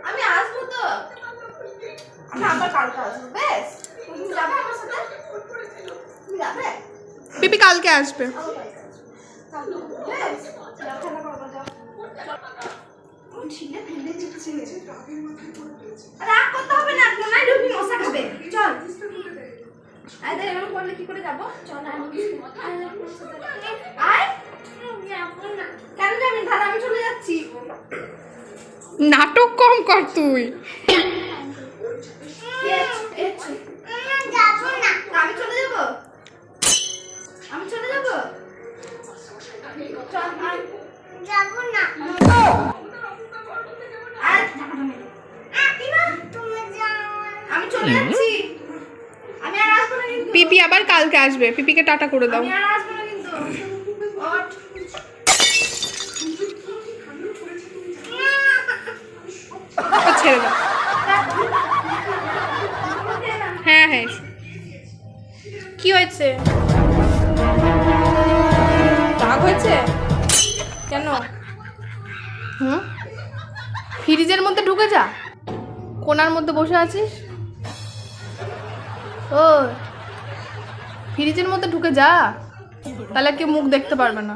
আমি আসবো তো, আমি আবার কালকে আসবো। বেশ, তুমি যাবে আমার সাথে? তুমি যাবে? পিপি কালকে আসবে। বেশ, যাও, খেলা করবো, যাও। ছিঁড়ে ফেলে দিচ্ছে। রাগ করতে হবে না, কোনায় ঢুকি মশা খাবে। চল। আরে এরকম করলে কি করে যাবো? চল আয়। কেন যাবি? তাহলে আমি চলে যাচ্ছি। নাটক কম কর তুই। যাবো না। আমি চলে যাবো। আমি চলে যাবো। চল, আয়। যাবো না। আমি চলে যাচ্ছি। আমি আর আসবো না কিন্তু। পিপি আবার কালকে আসবে, পিপিকে টাটা করে দাও। আমি আর আসবো না কিন্তু। ওঠ। ছেড়ে দাও। হ্যাঁ হ্যাঁ, কি হয়েছে? রাগ হয়েছে কেন? ফ্রিজের মধ্যে ঢুকে যা, কোনার মধ্যে বসে আছিস। ও, ফ্রিজের মধ্যে ঢুকে যা, তাহলে কেউ মুখ দেখতে পারবে না।